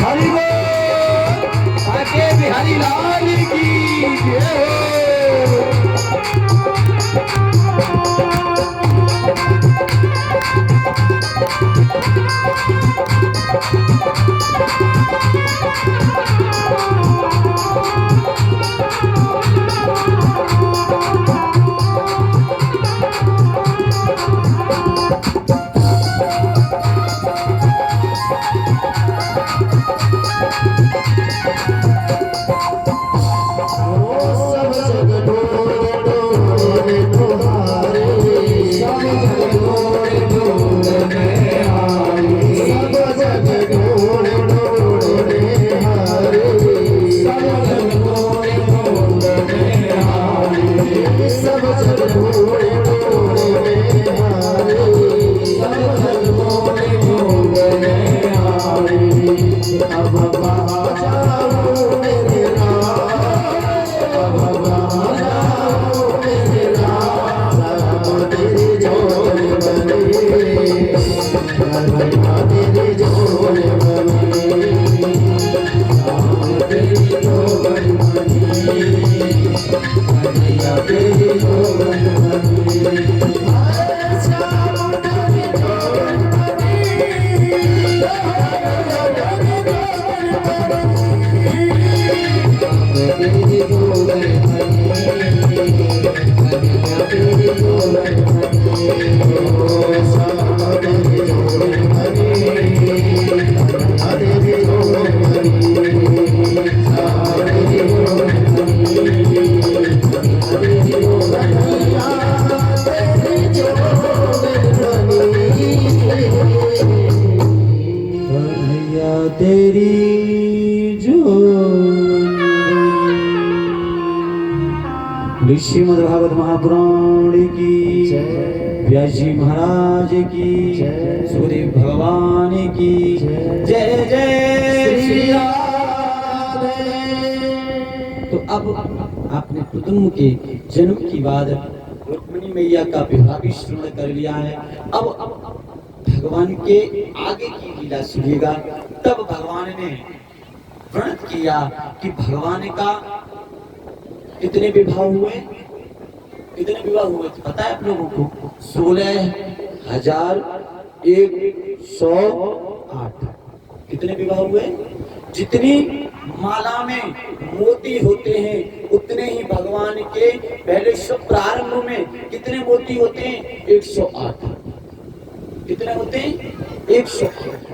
हरि बोल आके बिहारी लाल की जय हो। तेरी जो श्रीमद् भागवत महापुराण की व्यास जी महाराज की सुखदेव भगवान की जय जय श्री राम। तो अब आपने कुटुंब के जन्म की बाद रुक्मिणी मैया का विवाह भी श्रवण कर लिया है। अब भगवान के आगे की लीला सुनिएगा। तब भगवान ने व्रत किया कि भगवान का कितने विवाह हुए, कितने विवाह हुए पता है आप लोगों को? 16,108। कितने विवाह हुए? जितनी माला में मोती होते हैं उतने ही भगवान के पहले शुभ प्रारंभ में कितने मोती होते हैं? 108। कितने होते हैं? 108।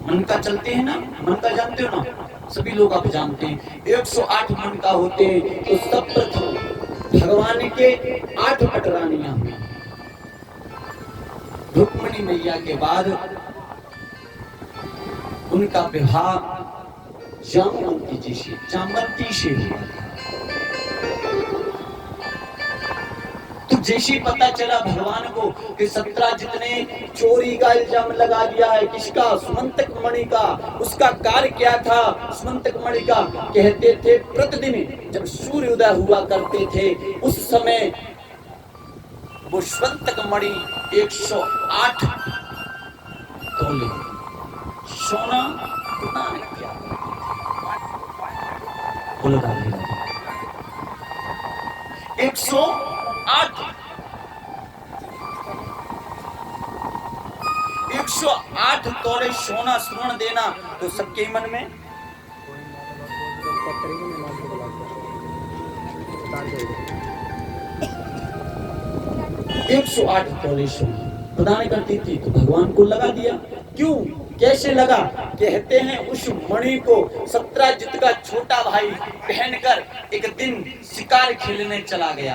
मन का चलते हैं ना, मन का जानते हो ना, सभी लोग आप जानते हैं 108 मन का होते हैं। तो सब प्रथम भगवान के 8 पटरानियां हुई। रुक्मिणी मैया के बाद उनका विवाह जामवंती से हुआ। तो जैसे पता चला भगवान को कि 17 ने चोरी का इल्जाम लगा दिया है, किसका? सुमंतक मणि का। उसका कार्य क्या था सुमंतक मणि का? कहते थे प्रतिदिन जब सूर्य उदय हुआ करते थे उस समय वो सुमंतक मणि 108 तोले सोना प्रदान किया। 108 तोले सोना स्वर्ण देना। तो सबके मन में एक 108 तोले सोना प्रदान करती थी। तो भगवान को लगा दिया। क्यों, कैसे लगा? कहते हैं उस मणि को 17 का छोटा भाई पहनकर एक दिन शिकार खेलने चला गया।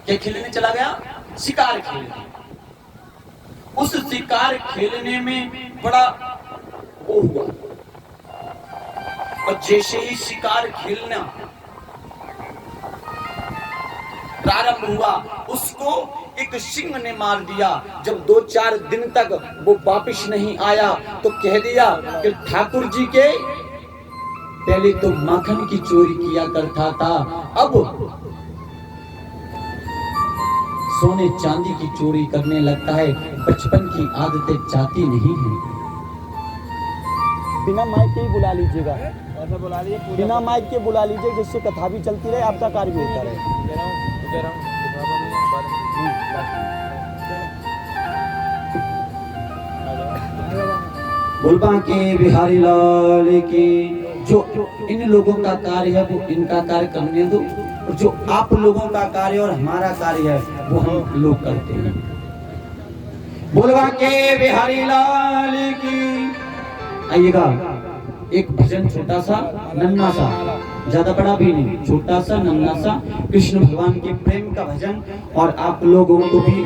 क्या खेलने चला गया? शिकार खेलने। उस शिकार खेलने में बड़ा वो हुआ और जैसे ही शिकार खेलना प्रारंभ हुआ उसको एक सिंह ने मार दिया। जब 2-4 दिन तक वो वापिस नहीं आया तो कह दिया कि ठाकुर जी के पहले तो माखन की चोरी किया करता था, अब सोने चांदी की चोरी करने लगता है। बचपन की आदतें जाती नहीं है। बिना माइक के ही बुला लीजिएगा, ऐसा बुला लीजिए, बिना माइक के बुला लीजिए, जिससे कथा भी चलती रहे, आपका कार्य भी होता रहे। बोलबा के बिहारी लाल की। जो इन लोगों का कार्य है वो इनका कार्य करने दो, और जो आप लोगों का कार्य और हमारा कार्य है वो हम लोग करते हैं। बोलबा के बिहारी लाल की। आइएगा, एक भजन छोटा सा नन्ना सा, ज्यादा बड़ा भी नहीं, छोटा सा नन्ना सा, कृष्ण भगवान के प्रेम का भजन। और आप लोगों को भी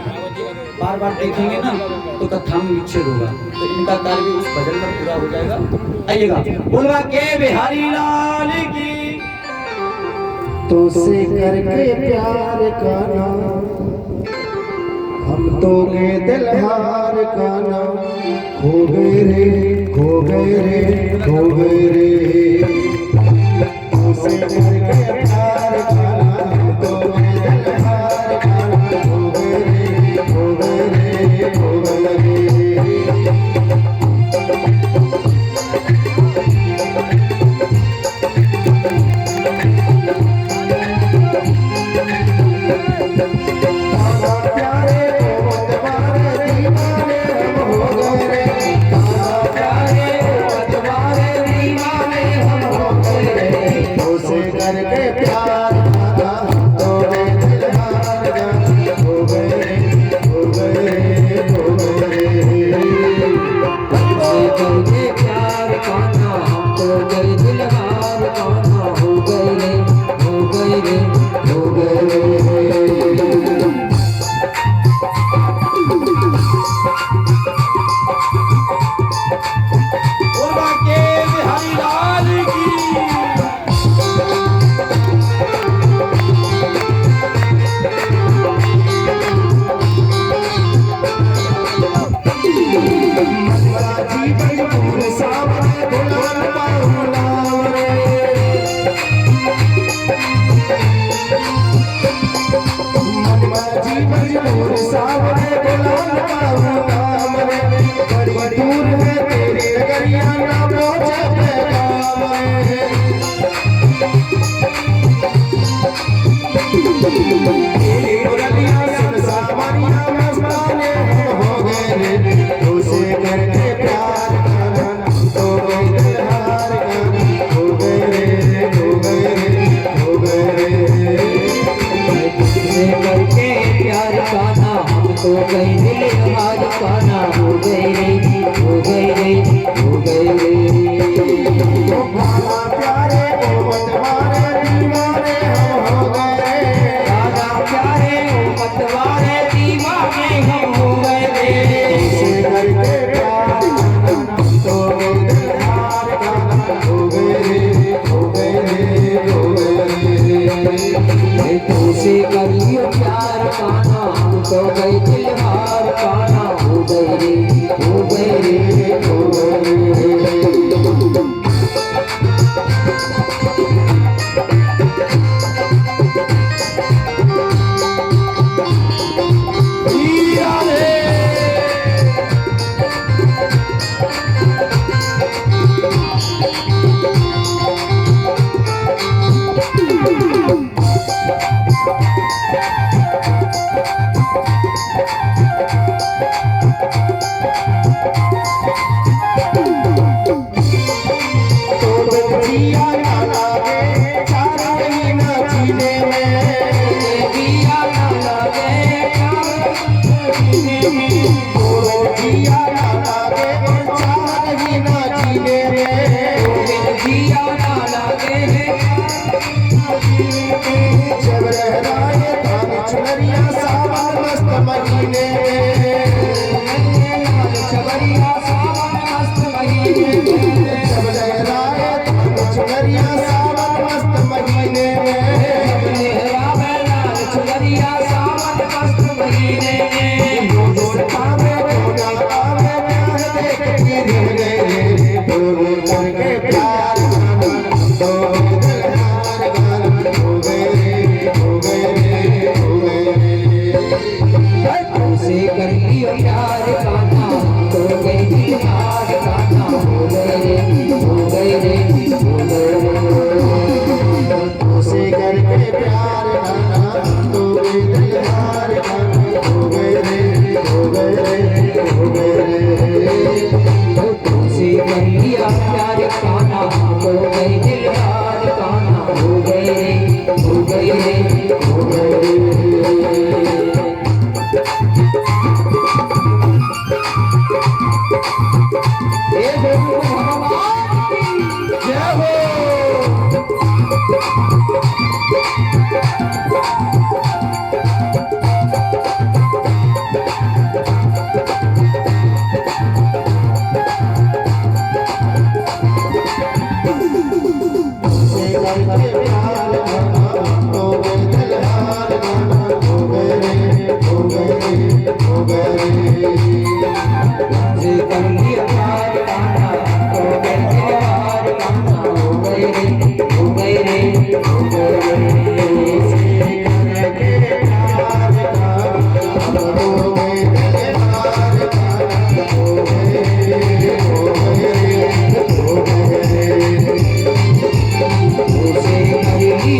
बार बार देखेंगे ना तो कथा में विच्छेद होगा, तो इनका कार्य भी उस भजन में पूरा हो जाएगा। आइएगा, बोलवा के बिहारी लाल की। तो से करके प्यार का नाम, हम तो गए दिल हार का नाम, खो गए रे, खो गए रे, खो गए रे। तो से करके प्यार का नाम, हम तो गए दिल हार का नाम, खो गए रे, खो गए रे, खो गए रे। तुझसे कर लियो प्यार कान्हा हो गई दीवार कान्हा हो गए रे हो गए रे हो गए रे तुझसे करके प्यार कान्हा तो गए दिलहार कान्हा हो गए रे हो गए रे हो गए रे तुझसे कर लिया प्यार कान्हा हो गई दिलदार कान्हा हो गए रे हो गए रे हो गए रे हे प्रभु भगवान की जय हो तुझसे करके प्यार कान्हा तो गए दिलहार कान्हा हो गए रे हो गए रे हो गए रे तुझसे कर लिया प्यार कान्हा हो गए दिलदार कान्हा हो गए रे हो गए रे हो गए रे तुझसे कर लियो प्यार कान्हा हो गए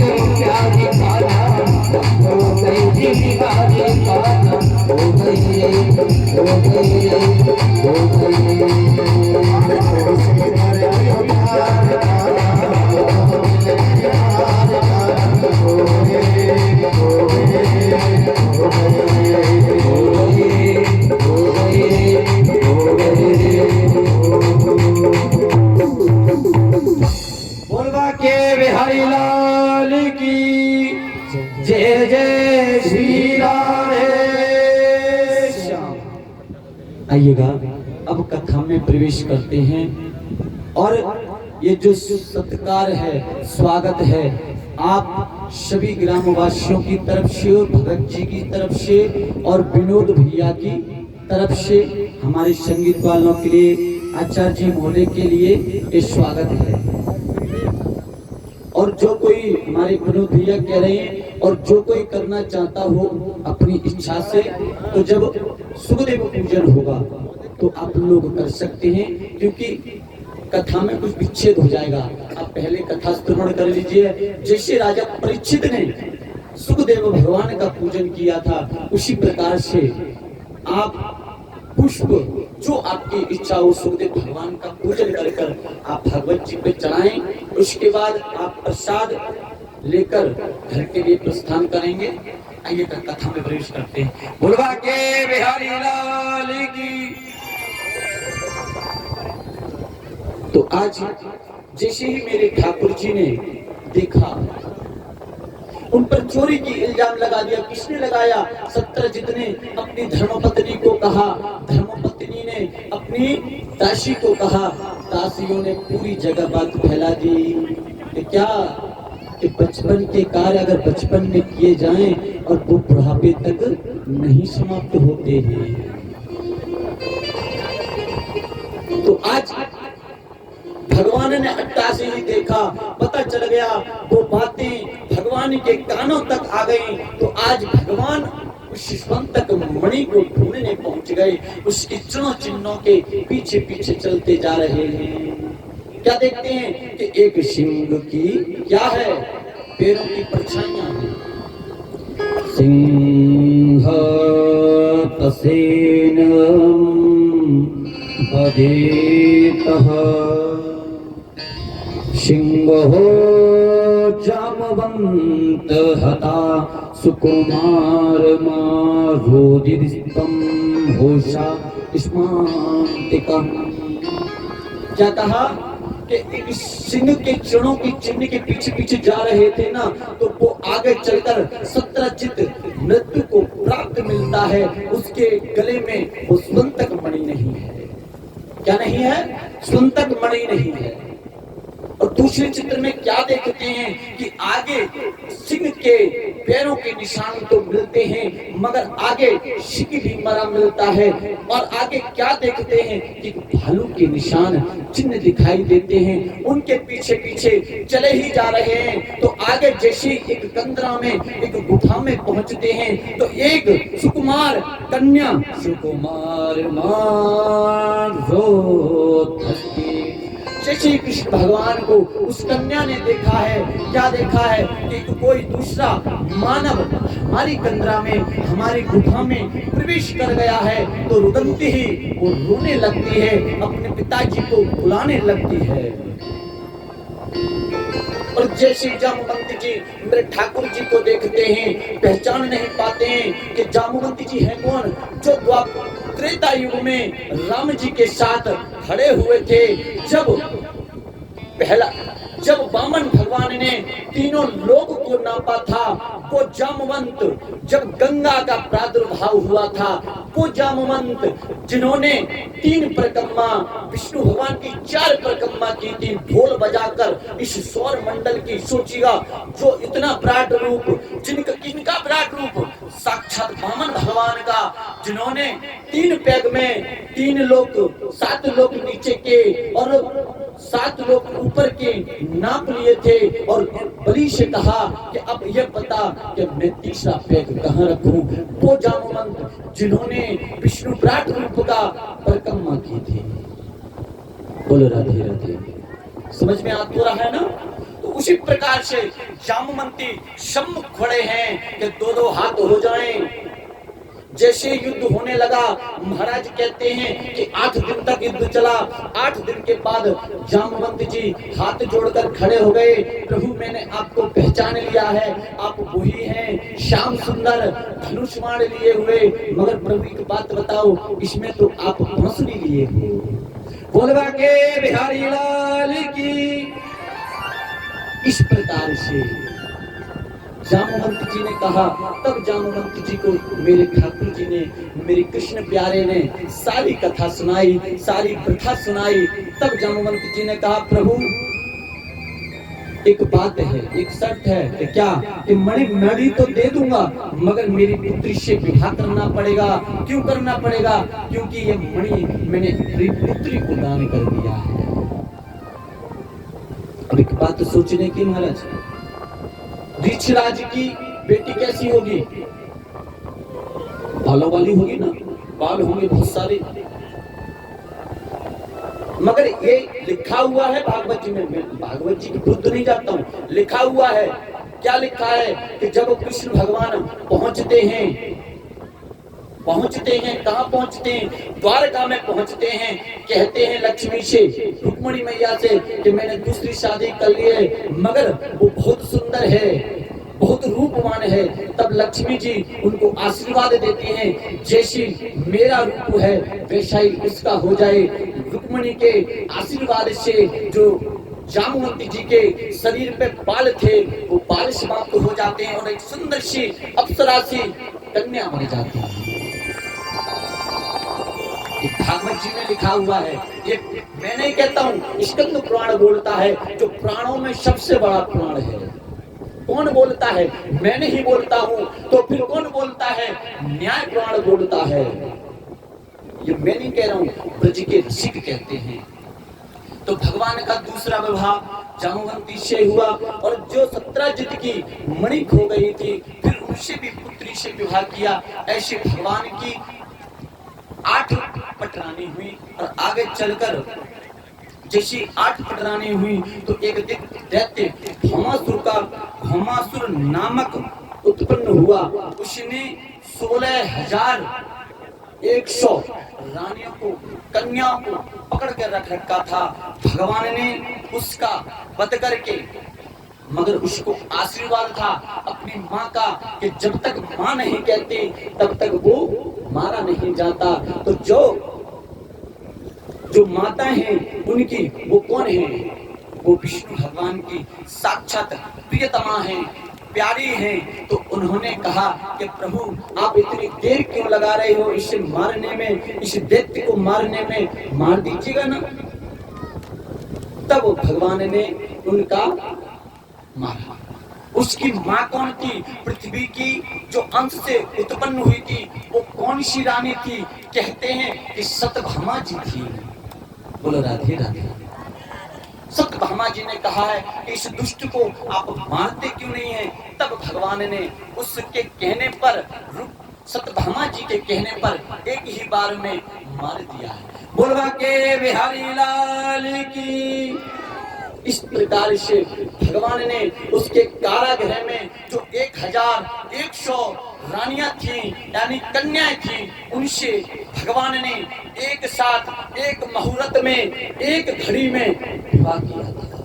दीवार कान्हा हो गए रे हो गए रे हो गए रे बोलबा के बिहारी लाल की जय जय श्री राधेश्याम। आइएगा अब कथा में प्रवेश करते हैं और ये जो सत्कार है स्वागत है आप सभी ग्रामवासियों की तरफ से भगत जी की तरफ से और विनोद भैया की तरफ से हमारे संगीत वालों के लिए आचार्य जी महोदय के लिए ये स्वागत है। और जो कोई हमारे विनोद भैया कह रहे हैं और जो कोई करना चाहता हो अपनी इच्छा से तो जब सुखदेव पूजन होगा तो आप लोग कर सकते हैं क्योंकि कथा में कुछ विच्छेद हो जाएगा। आप पहले कथा श्रवण कर लीजिए। जैसे राजा परीक्षित ने सुखदेव भगवान का पूजन किया था उसी प्रकार से आप पुष्प जो आपकी इच्छा हो सुखदेव भगवान का पूजन कर आप भगवत जी पे चढ़ाएं। उसके बाद आप प्रसाद लेकर घर के लिए प्रस्थान करेंगे। आइए कथा में प्रवेश करते हैं। बोलबा के बिहारी लाल की। तो आज जैसे ही मेरे ठाकुर जी ने देखा उन पर चोरी की इल्जाम लगा दिया। किसने लगाया? सत्यजित ने अपनी धर्मपत्नी को कहा, धर्मपत्नी ने अपनी दासी को कहा, दासियों ने पूरी जगह बात फैला दी कि क्या कि बचपन के कार्य अगर बचपन में किए जाएं और वो बुढ़ापे तक नहीं समाप्त होते हैं। तो आज भगवान ने अट्टा से ही देखा, पता चल गया वो बातें भगवान के कानों तक आ गई। तो आज भगवान उस शिशवंतक मणि को ढूंढने पहुंच गए। उसके चरणों चिन्हों के पीछे पीछे चलते जा रहे हैं। क्या देखते हैं कि एक सिंह की क्या है, पैरों की परछाइयां हैं। सिंह तसेन बदेतः सिंहो जामवंत हता सुकुमार मारोदिस्तं होशा स्मांतिका। क्या कहा कि एक सिंह के चरणों की चिन्ह के पीछे पीछे जा रहे थे ना, तो वो आगे चलकर सत्यजित मृत्यु को प्राप्त मिलता है। उसके गले में वो स्वंतक मणि नहीं है। क्या नहीं है? स्वंतक मणि नहीं है। और दूसरे चित्र में क्या देखते हैं कि आगे सिंह के पैरों के निशान तो मिलते हैं मगर आगे सिंह भी मरा मिलता है। और आगे क्या देखते हैं कि भालू के निशान चिन्ह दिखाई देते हैं। उनके पीछे पीछे चले ही जा रहे हैं। तो आगे जैसे एक कंदरा में एक गुफा में पहुंचते हैं तो एक सुकुमार कन्या सुकुमार श्री कृष्ण भगवान को उस कन्या ने देखा है। क्या देखा है कि कोई दूसरा मानव हमारी कंदरा में हमारी गुफा में प्रवेश कर गया है तो रुदंती ही वो रोने लगती है, अपने पिताजी को बुलाने लगती है। और जैसे जामवंत जी मेरे ठाकुर जी को देखते हैं पहचान नहीं पाते हैं कि जामवंत जी है कौन, जो त्रेता युग में राम जी के साथ खड़े हुए थे। जब वामन भगवान ने तीनों लोक को नापा था वो जामवंत, जब गंगा का प्रादुर्भाव हुआ था वो जामवंत, जिन्होंने 3 परिक्रमा विष्णु भगवान की 4 परिक्रमा की थी ढोल बजाकर इस सौर मंडल की। सोचिएगा जो इतना विराट रूप, किनका विराट रूप, साक्षात वामन भगवान का, जिन्होंने 3 पैग में 3 लोक 7 लोक नीचे के और 7 लोग ऊपर के नाप लिए थे। और बलि से कहा कि अब यह पता कि मैं तीसरा पैग कहाँ रखूं। वो जामवंत जिन्होंने विष्णु विराट रूप का परिक्रमा की थी। बोलो राधे राधे, समझ में आ तो रहा है ना। तो उसी प्रकार से जामवंती सम्मुख खड़े हैं कि 2-2 हाथ हो जाएं। जैसे युद्ध होने लगा महाराज कहते हैं कि 8 दिन तक युद्ध चला। 8 दिन के बाद जामवंत जी हाथ जोड़कर खड़े हो गए, प्रभु मैंने आपको पहचान लिया है, आप वही हैं श्याम सुंदर धनुष बाण लिए हुए। मगर प्रभु एक बात बताओ, इसमें तो आप बांसुरी लिए हो। बोलवा के बिहारी लाल की। इस प्रकार से जामवंत जी ने कहा। तब जामवंत जी को मेरे ठाकुर जी ने, मेरे कृष्ण प्यारे ने सारी कथा सुनाई, सारी प्रथा सुनाई। तब जामवंत जी ने कहा प्रभु एक बात है, एक शर्त है कि क्या कि मणि तो दे दूंगा मगर मेरी पुत्री से विवाह करना पड़ेगा। क्यों करना पड़ेगा? क्योंकि ये मणि मैंने मेरी पुत्री को दान कर दिया है। अब एक बात सोचने की महाराज, ऋषिराज की बेटी कैसी होगी? बालों वाली होगी ना, बाल होंगे बहुत सारे। मगर ये लिखा हुआ है भागवत जी में, मैं भागवत जी की विरुद्ध नहीं जाता हूँ, लिखा हुआ है। क्या लिखा है कि जब कृष्ण भगवान पहुंचते हैं कहाँ पहुंचते हैं? द्वारका में पहुंचते हैं। कहते हैं लक्ष्मी से, रुक्मिणी मैया से कि मैंने दूसरी शादी कर ली है मगर वो बहुत सुंदर है, बहुत रूपवान है। तब लक्ष्मी जी उनको आशीर्वाद देती हैं, जैसी मेरा रूप है वैसा ही उसका हो जाए। रुक्मिणी के आशीर्वाद से जो जामवंती जी के शरीर पे बाल थे वो बाल समाप्त हो जाते हैं और एक सुंदर सी अप्सरा सी कन्या बन जाती है। भागवत जी में लिखा हुआ है, ये मैं नहीं कहता हूँ, स्कंद पुराण बोलता है, जो प्राणों में सबसे बड़ा प्राण है। कौन बोलता है? मैं नहीं बोलता हूँ, तो फिर कौन बोलता है? न्याय पुराण बोलता है। ये मैं नहीं कह रहा हूँ, ब्रज के ऋषि कहते हैं। तो भगवान का दूसरा विवाह जामवंती से हुआ और जो सत्राजित की मणि खो गई थी फिर उनसे भी पुत्री से विवाह किया। ऐसे भगवान की 8 पटरानी हुई और आगे चलकर जैसी 8 पटरानी हुई तो एक दैत्य भौमासुर नामक उत्पन्न हुआ। उसने 16,100 रानियों को, कन्याओं को पकड़ कर रख रखा था। भगवान ने उसका वध करके, मगर उसको आशीर्वाद था अपनी माँ का कि जब तक माँ नहीं कहती तब तक वो मारा नहीं जाता। तो जो माता हैं उनकी वो कौन है? वो विष्णु भगवान की साक्षात प्रियतमा हैं, प्यारी हैं। तो उन्होंने कहा कि प्रभु आप इतनी देर क्यों लगा रहे हो इसे मारने में, इस दैत्य को मारने में, मार दीजिएगा ना। तब भगवान ने उनका मारा। उसकी माँ कौन थी? पृथ्वी की जो अंश से उत्पन्न हुई थी वो कौन सी रानी थी? कहते हैं कि सत्यभामा जी थी। बोलो राधे राधे। सत्यभामा जी ने कहा है कि इस दुष्ट को आप मारते क्यों नहीं है? तब भगवान ने उसके कहने पर, सत्यभामा जी के कहने पर एक ही बार में मार दिया है। बोलवा के बिहारी लाल की। इस प्रकार से भगवान ने उसके कारागृह में जो 1100 रानियां थी यानी कन्याएं थी, उनसे भगवान ने एक साथ एक मुहूर्त में एक घड़ी में विवाह किया था।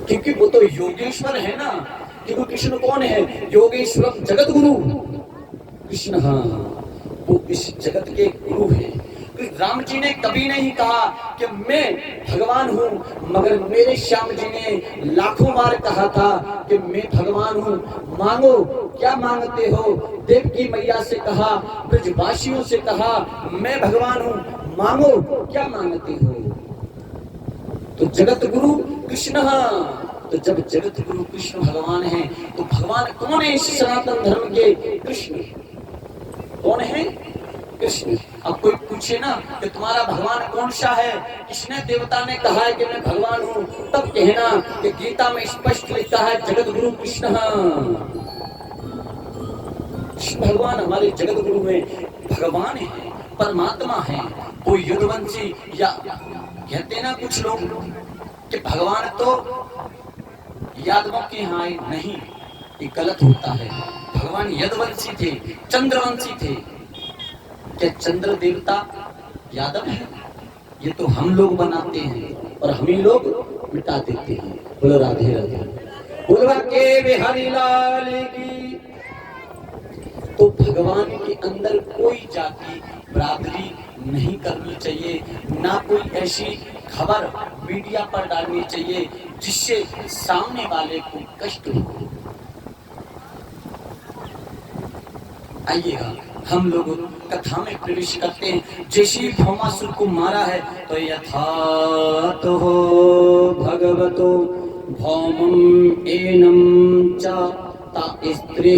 क्योंकि वो तो योगेश्वर है ना। क्योंकि कृष्ण कौन है? योगेश्वरम जगत गुरु कृष्ण। हाँ, वो इस जगत के गुरु है। राम जी ने कभी नहीं कहा कि मैं भगवान हूँ, मगर मेरे श्याम जी ने लाखों बार कहा था कि मैं भगवान हूँ, मांगो क्या मांगते हो। देवकी मैया से कहा, ब्रजवासियों से कहा, मैं भगवान हूँ, मांगो क्या मांगते हो। तो जगत गुरु कृष्ण। तो जब जगत गुरु कृष्ण भगवान है तो भगवान कौन है? इस सनातन धर्म के कृष्ण। कौन है? कृष्ण। अब कोई पूछे ना कि तुम्हारा भगवान कौन सा है? किसने देवता ने कहा है कि मैं भगवान हूँ? तब कहना कि गीता में स्पष्ट लिखा है जगत गुरु कृष्ण। कृष्ण भगवान हमारे जगत गुरु है, भगवान है, परमात्मा है। वो यदुवंशी या कहते ना कुछ लोग कि भगवान तो यादवों के यहाँ नहीं, ये गलत होता है। भगवान यदुवंशी थे, चंद्रवंशी थे। क्या चंद्र देवता यादव है? ये तो हम लोग बनाते हैं और हम ही लोग मिटा देते हैं। बोलो राधे राधे। बोलवा के बिहारी लाल की। तो भगवान के अंदर कोई जाति बराबरी नहीं करनी चाहिए, ना कोई ऐसी खबर मीडिया पर डालनी चाहिए जिससे सामने वाले को कष्ट हो। आइएगा हम लोग कथा में प्रवेश करते हैं। जैसे भौमासुर को मारा है तो यथा तो हो भगवतो भौमम एनम चा ता स्त्री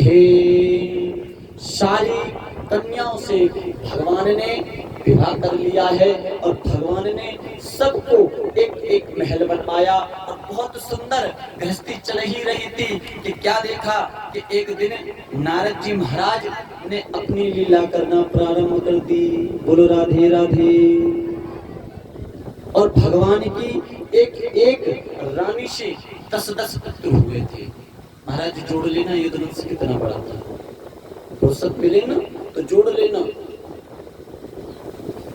सारी कन्याओं से भगवान ने विवाह कर लिया है और भगवान ने सबको एक एक महल बनवाया और बहुत सुंदर गृहस्थी चल ही रही थी कि क्या देखा कि एक दिन नारद जी महाराज ने अपनी लीला करना प्रारंभ कर दी। बोलो राधे राधे। और भगवान की एक एक रानी से 10-10 पुत्र हुए थे। महाराज जोड़ लेना, ये धनुष कितना बड़ा था, फुर्सत मिले ना तो जोड़ लेना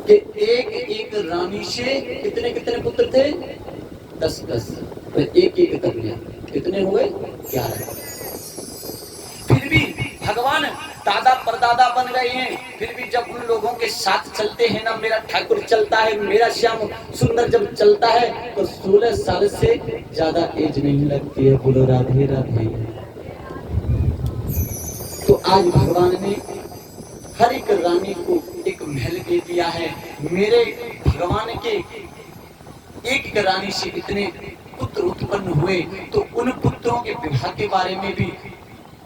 कि एक एक रानी से कितने कितने पुत्र थे? 10-10। तो एक एक कन्या कितने हुए? 11। फिर भी भगवान दादा परदादा बन गए हैं, फिर भी जब उन लोगों के साथ चलते हैं ना, मेरा ठाकुर चलता है, मेरा श्याम सुंदर जब चलता है तो 16 साल से ज्यादा एज नहीं लगती है। बोलो राधे राधे। तो आज भगवान ने हर एक रानी को एक महल दे दिया है। मेरे भगवान के एक एक रानी से इतने पुत्र उत्पन्न हुए, तो उन पुत्रों के विवाह के बारे में भी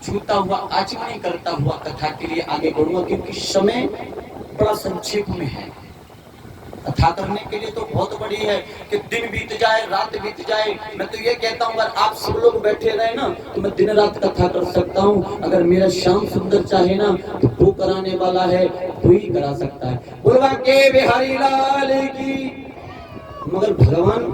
छूता हुआ आचमन करता हुआ कथा के लिए आगे बढ़ूंगा, क्योंकि समय बड़ा संक्षेप में है। कथा करने के लिए तो बहुत बड़ी है कि दिन बीत जाए रात बीत जाए। मैं तो ये कहता हूँ अगर आप सब लोग बैठे रहे ना तो मैं दिन रात कथा कर सकता हूँ। अगर मेरा श्याम सुंदर चाहे ना तो वो कराने वाला है, वो ही करा सकता है। बोलवा के बिहारी लाल की। मगर भगवान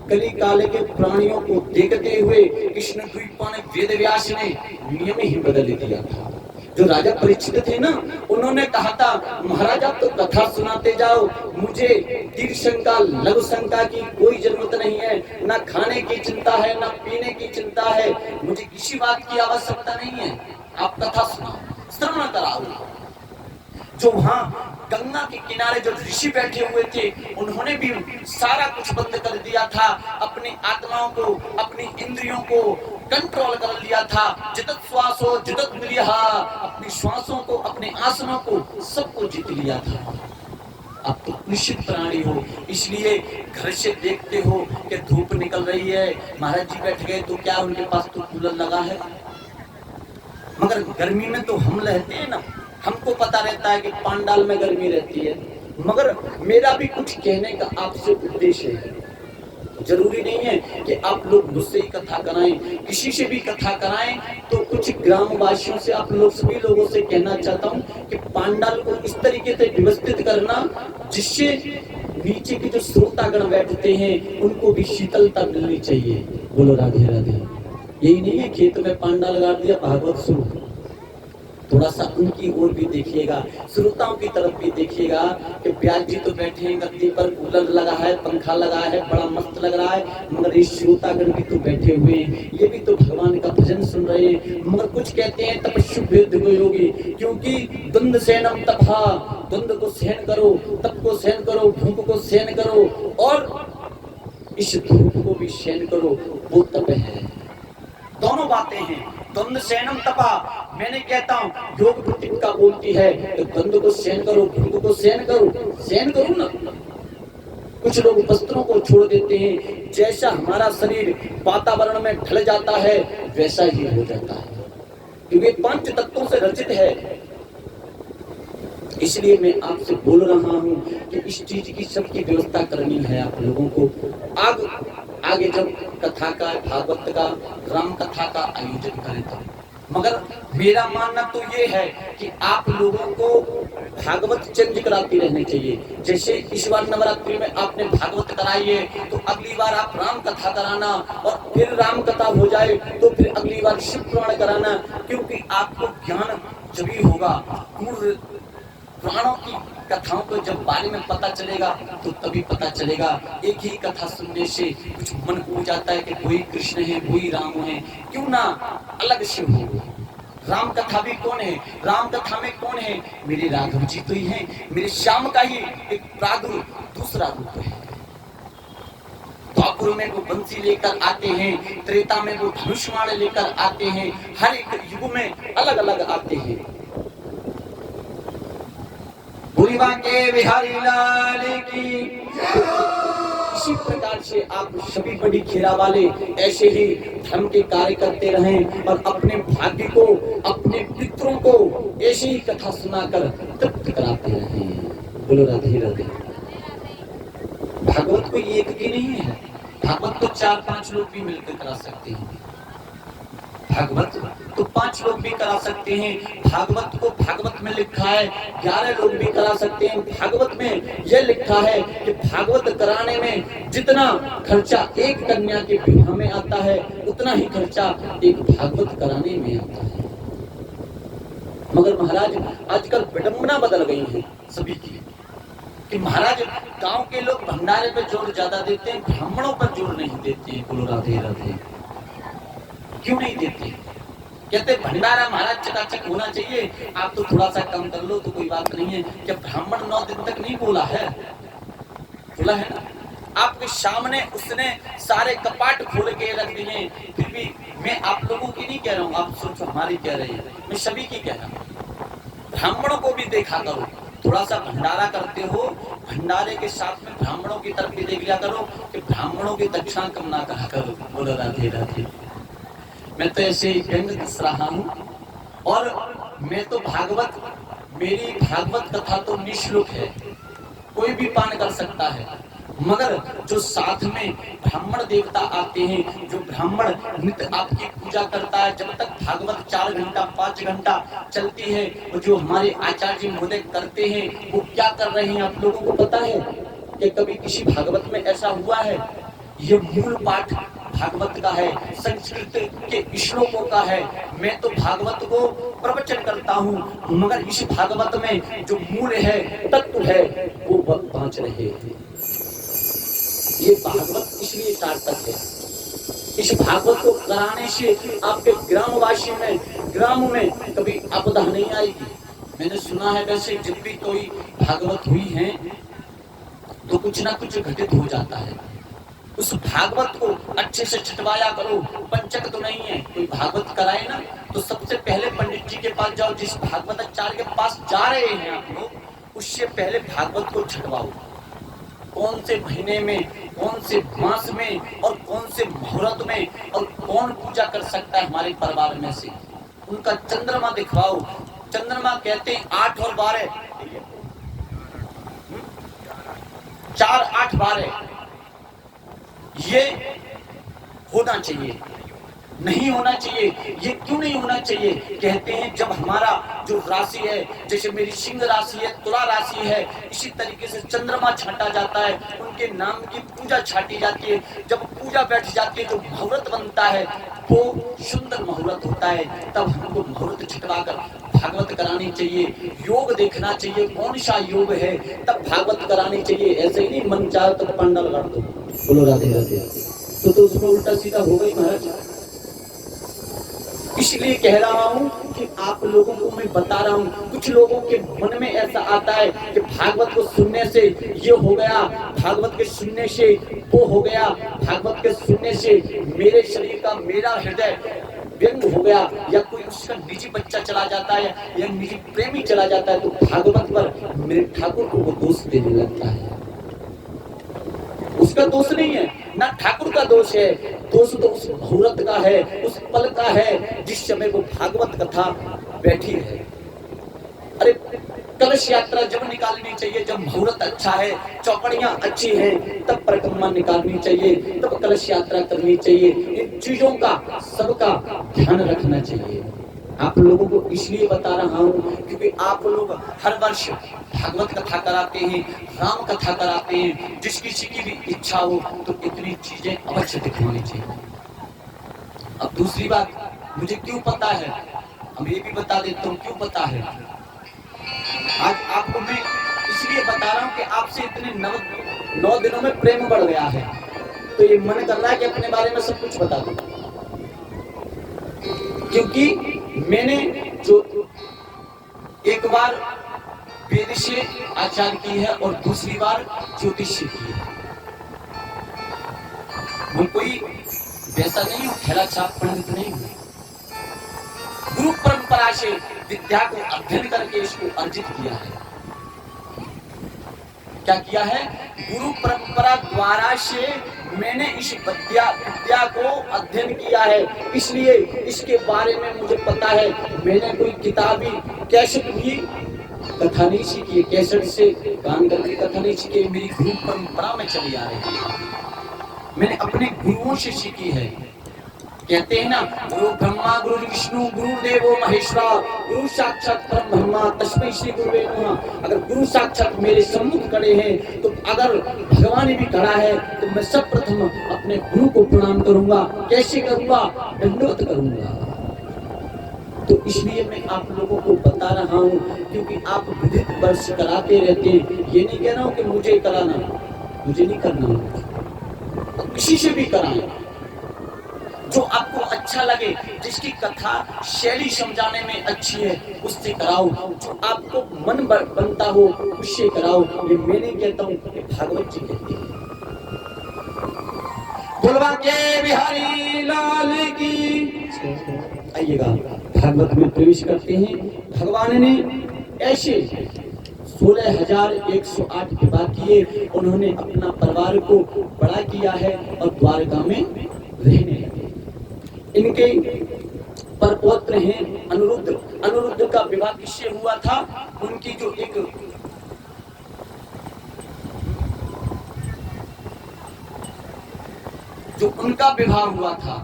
कली काल के प्राणियों को देखते हुए कृष्ण द्वीपा ने वेद व्यास ने नियम ही बदल दिया था। जो राजा परीक्षित थे ना, उन्होंने कहा था महाराज आप तो कथा सुनाते जाओ, मुझे दीर्घ शंका लघु शंका की कोई जरूरत नहीं है, ना खाने की चिंता है ना पीने की चिंता है, मुझे किसी बात की आवश्यकता नहीं है, आप कथा सुनाओ, श्रवण कराओ। जो वहां गंगा के किनारे जो ऋषि बैठे हुए थे उन्होंने भी सारा कुछ बंद कर दिया था, अपनी आत्माओं को अपनी इंद्रियों को कंट्रोल कर लिया था। जितत श्वासो जितत मिलिया, अपनी श्वासों को अपने आसनों को सबको जीत लिया था। आप तो कृषित प्राणी हो, इसलिए घर से देखते हो कि धूप निकल रही है, महाराज जी बैठ गए तो क्या उनके पास तो कूलर लगा है। मगर गर्मी में तो हम रहते हैं ना, हमको पता रहता है कि पांडाल में गर्मी रहती है। मगर मेरा भी कुछ कहने का आपसे उद्देश्य है। जरूरी नहीं है कि आप लोग मुझसे ही कथा कराएं, किसी से भी कथा कराएं, तो कुछ ग्रामवासियों से, आप लोग सभी लोगों से कहना चाहता हूं कि पांडाल को इस तरीके से व्यवस्थित करना जिससे नीचे के जो श्रोतागण बैठते हैं उनको भी शीतलता मिलनी चाहिए। बोलो राधे राधे। यही नहीं है खेत में पांडाल गाड़ दिया, भागवत शुरू। थोड़ा सा उनकी ओर भी देखिएगा, श्रोताओं की तरफ भी देखिएगा कि ब्यास जी तो बैठे हैं गद्दी पर, कूलर लगा है, पंखा लगा है, बड़ा मस्त लग रहा है, मगर ये श्रोतागण भी तो बैठे हुए हैं, ये भी तो भगवान का भजन सुन रहे हैं। मगर कुछ कहते हैं तपस्वी योगी, क्योंकि द्वंद सेनम तपहा, द्वंद को सहन करो, तप को सहन करो, भूख को सहन करो और इस धूप को भी सहन करो, वो तप है। दोनों बातें हैं, द्वंद सेनम तपा। मैंने कहता हूँ योग वृत्तिका बोलती है तो द्वंद को सहन करो, भूख को सहन करो, सहन करो ना। कुछ लोग वस्त्रों को छोड़ देते हैं, जैसा हमारा शरीर वातावरण में ढल जाता है वैसा ही हो जाता है, क्योंकि पंच तत्वों से रचित है। इसलिए मैं आपसे बोल रहा हूँ कि इस चीज की सबकी व्यवस्था करनी है आप लोगों को। आगे जब कथा का, भागवत का, राम कथा का आयोजन करें तब। मगर मेरा मानना तो ये है कि आप लोगों को भागवत चेंज कराती रहनी चाहिए। जैसे इस बार नवरात्रि में आपने भागवत कराई है तो अगली बार आप राम कथा कराना, और फिर राम कथा हो जाए तो फिर अगली बार शिव पुराण कराना, क्योंकि आपको ज्ञान जब ही होगा, पूर्व पुराणों की कथाओं को जब बारे में पता चलेगा तो तभी पता चलेगा। एक ही कथा सुनने से कुछ मन हो जाता है कि वही कृष्ण है, वही राम है, क्यों ना अलग से हो। राम कथा भी कौन है, राम कथा में कौन है, मेरे राघव जी तो ही है, मेरे श्याम का ही एक प्रादुर दूसरा रूप है। द्वापर में वो बंसी लेकर आते हैं, त्रेता में वो धनुष्माण लेकर आते हैं, हर एक युग में अलग अलग आते हैं। के बिहारी लाल की। इसी प्रकार से आप सभी बड़ी खेरा वाले ऐसे ही धर्म के कार्य करते रहें और अपने भाग्य को, अपने पितरों को ऐसी ही कथा सुनाकर तृप्त कराते रहें। बोलो राधे राधे। भागवत कोई एक की नहीं है, भागवत तो 4-5 लोग भी मिलकर करा सकते हैं। भागवत तो 5 लोग भी करा सकते हैं। भागवत को भागवत में लिखा है 11 लोग भी करा सकते हैं। भागवत में यह लिखा है कि भागवत कराने में जितना खर्चा एक कन्या के विवाह में आता है उतना ही खर्चा एक भागवत कराने में आता है। मगर महाराज आजकल विडंबना बदल गई है सभी की कि महाराज गांव के लोग भंडारे पे जोर ज्यादा देते हैं, ब्राह्मणों पर जोर नहीं देते हैं। बोलो राधे राधे। क्यों नहीं देते? कहते भंडारा महाराज चकाचक होना चाहिए, आप तो थोड़ा सा कम कर लो तो कोई बात नहीं है। क्या ब्राह्मण 9 दिन तक नहीं बोला है? बोला है ना। आपके सामने उसने सारे कपाट खोल के रख दिए, फिर भी मैं आप लोगों की नहीं कह रहा हूँ, आप सोचो हमारी कह रही है, मैं सभी की कह रहा हूँ। ब्राह्मणों को भी देखा करो, थोड़ा सा भंडारा करते हो, भंडारे के साथ में ब्राह्मणों की तरफ भी देख लिया करो कि ब्राह्मणों की दक्षिणा कम ना कहा करो। बोलो राधे राधे। मैं तो ऐसे ही व्यंग कस रहा हूँ और मैं तो भागवत, मेरी भागवत कथा तो निःशुल्क है, कोई भी पान कर सकता है। मगर जो साथ में ब्राह्मण देवता आते हैं, जो ब्राह्मण नित्य आपकी पूजा करता है, जब तक भागवत 4 घंटा 5 घंटा चलती है, तो जो हमारे आचार्य जी महोदय करते हैं वो क्या कर रहे हैं आप लोगों को पता है? कि कभी किसी भागवत में ऐसा हुआ है? ये मूल पाठ भागवत का है, संस्कृत के श्लोकों का है। मैं तो भागवत को प्रवचन करता हूँ, मगर इस भागवत में जो मूल है, तत्व है, वो पहुंच रहे हैं। ये भागवत इसलिए सार्थक है। इस भागवत को कराने से आपके ग्रामवासियों में, ग्राम में कभी आपदा नहीं आएगी। मैंने सुना है वैसे जब भी कोई भागवत हुई है तो कुछ ना कुछ घटित हो जाता है। उस भागवत को अच्छे से छटवाया करो। पंचक तो नहीं है, कोई भागवत कराए ना तो सबसे पहले पंडित जी के पास जाओ, जिस भागवताचार्य के पास जा रहे हैं आप लोग, उससे पहले भागवत को छटवाओ। कौन से महीने में, कौन से मास में और कौन से मुहूर्त में और कौन पूजा कर सकता है हमारे परिवार में से, उनका चंद्रमा दिखवाओ। चंद्रमा कहते हैं 8 और 12, 4, 8, 12 ये होना चाहिए। नहीं होना चाहिए। ये क्यों नहीं होना चाहिए? कहते हैं जब हमारा जो राशि है, जैसे मेरी सिंह राशि है, तुला राशि है, इसी तरीके से चंद्रमा छांटा जाता है, उनके नाम की पूजा छाटी जाती है। जब पूजा बैठ जाती है, जो मुहूर्त बनता है वो सुंदर मुहूर्त होता है, तब हमको मुहूर्त छटवाकर भागवत करानी चाहिए। योग देखना चाहिए कौन सा योग है, तब भागवत करानी चाहिए। ऐसे ही नहीं मन चाहे तो पंडल कर दो, बोलो राधे राधे, तो उसमें उल्टा सीधा हो गई महाराज। इसलिए कह रहा हूँ कि आप लोगों को मैं बता रहा हूँ, कुछ लोगों के मन में ऐसा आता है कि भागवत को सुनने से ये हो गया, भागवत के सुनने से वो हो गया, भागवत के सुनने से मेरे शरीर का, मेरा हृदय व्यंग हो गया, या कोई उसका निजी बच्चा चला जाता है या निजी प्रेमी चला जाता है, तो भागवत पर मेरे ठाकुर को वो दोष देने लगता है। उसका दोष नहीं है, ना ठाकुर का दोष है, दोष तो उस मुहूर्त का है, उस पल का है जिस समय वो भागवत कथा बैठी है। अरे कलश यात्रा जब निकालनी चाहिए जब मुहूर्त अच्छा है, चौकड़ियां अच्छी हैं, तब परिक्रमा निकालनी चाहिए, तब कलश यात्रा करनी चाहिए। इन चीजों का सबका ध्यान रखना चाहिए। आप लोगों को इसलिए बता रहा हूँ क्योंकि आप लोग हर वर्ष भागवत कथा कराते हैं, राम कथा कराते हैं। जिस किसी की भी इच्छा हो तो इतनी चीजें अवश्य दिखवानी चाहिए। अब दूसरी बात, मुझे क्यों पता है, अब ये भी बता देता हूँ क्यों पता है। आज आपको मैं इसलिए बता रहा हूँ कि आपसे इतने 9 दिनों में प्रेम बढ़ गया है, तो ये मन कर रहा है कि अपने बारे में सब कुछ बता दूं। क्योंकि मैंने जो एक बार वेद से आचार की है और दूसरी बार ज्योतिष से की है। मैं कोई वैसा नहीं हूँ, खेला छाप पंडित नहीं हूँ। गुरु परंपरा से विद्या को अध्ययन करके इसको अर्जित किया है। क्या किया है? गुरु परंपरा द्वारा से मैंने इस विद्या को अध्ययन किया है, इसलिए इसके बारे में मुझे पता है। मैंने कोई किताबी कैसेट भी कथा नहीं सीखी, कैसेट से गान करके कथा नहीं सीखी, मेरी गुरु परंपरा में चली आ रही है। मैंने अपने गुरुओं से सीखी है। कहते हैं ना, गुरु ब्रह्मा गुरु विष्णु गुरु देवो महेश्वर, गुरु साक्षात परम ब्रह्मा तस्मै श्री गुरुवे नमः। अगर गुरु साक्षात मेरे सम्मुख खड़े हैं, तो अगर भगवान भी खड़ा है तो मैं सब प्रथम अपने गुरु को प्रणाम करूंगा। कैसे करूंगा? दंडवत करूंगा। तो इसलिए मैं आप लोगों को बता रहा हूँ क्योंकि आप विधित वर्ष कराते रहते हैं। ये नहीं कह रहा हूँ कि मुझे कराना, मुझे नहीं करना, तो किसी से भी कराएं जो आपको अच्छा लगे, जिसकी कथा शैली समझाने में अच्छी है उससे कराओ, जो आपको मन बनता हो उससे कराओ। ये मैं नहीं कहता हूँ, भागवत जी कहते हैं। बोलवा के बिहारी लाल की। आइएगा भागवत में प्रवेश करते हैं। भगवान ने ऐसे 16,108 विवाह किए, उन्होंने अपना परिवार को बड़ा किया है और द्वारका में रहने लगे। इनके परपौत्र हैं अनिरुद्ध। अनिरुद्ध का विवाह किससे हुआ था? उनकी जो एक उनका विवाह हुआ था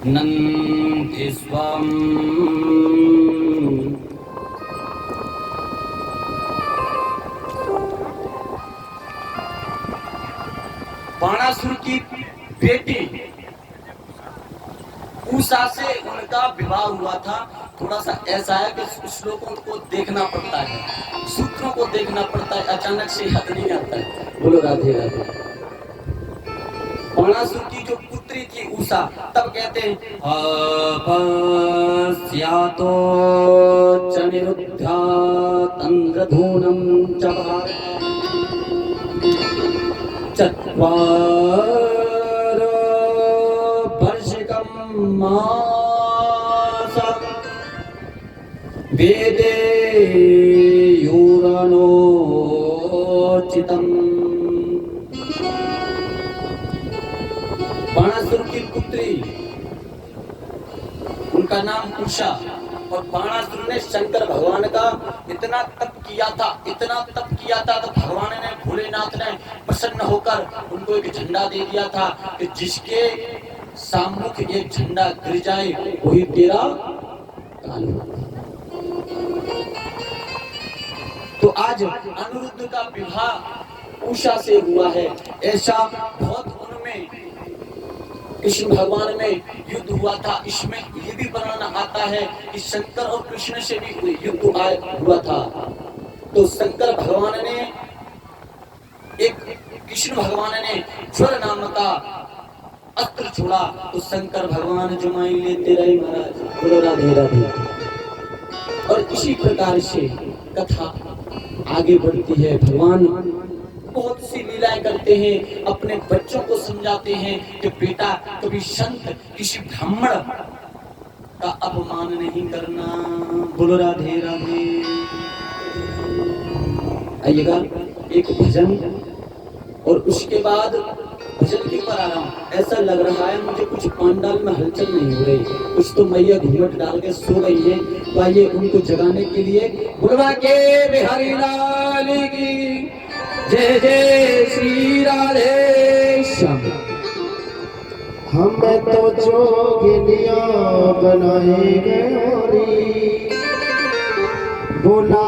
नंदीस्वम बाणासुर की बेटी उषा से उनका विवाह हुआ था। थोड़ा सा ऐसा है कि श्लोकों को देखना पड़ता है, सूत्रों को देखना पड़ता है, अचानक से याद नहीं आता है। बोलो राधे राधे। बाणासुर की जो पुत्री थी उषा, तब कहते हैं अपस्यातो चनिरुद्धा तंद्रधूनम मासा वेदे यथोचितम्। बाणासुर की पुत्री, उनका नाम उषा, और बाणासुर ने शंकर भगवान का इतना तप किया था तो भगवान ने, भोलेनाथ ने प्रसन्न होकर उनको एक झंडा दे दिया था कि जिसके सामुख एक झंडा गिर जाए वही तेरा काल होगा। तो आज अनिरुद्ध का विवाह उषा से हुआ है। ऐसा बहुत उनमें कृष्ण भगवान में युद्ध हुआ था। इसमें ये भी वर्णन आता है कि शंकर और कृष्ण से भी युद्ध हुआ था। तो शंकर भगवान ने कृष्ण भगवान ने ज्वर नाम का अस्त्र छोड़ा तो शंकर भगवान जुमाई लेते रहे महाराज। बोलो राधे राधे। और इसी प्रकार से कथा आगे बढ़ती है। भगवान बहुत सी लीलाएं करते हैं, अपने बच्चों को समझाते हैं कि बेटा कभी संत किसी ब्राह्मण का अपमान नहीं करना। बोलो राधे राधे। आइएगा एक भजन, और उसके बाद भजन के ऊपर आ रहा हूँ। ऐसा लग रहा है मुझे कुछ पांडाल में हलचल नहीं हो रही, कुछ तो मैया घूंघट डाल के सो गई है। तो आइए उनको जगाने के लिए बुलवा के बिहारी लाल की जय जय श्री राधे श्याम। हम तो जोगिनिया बनाए गए, बोला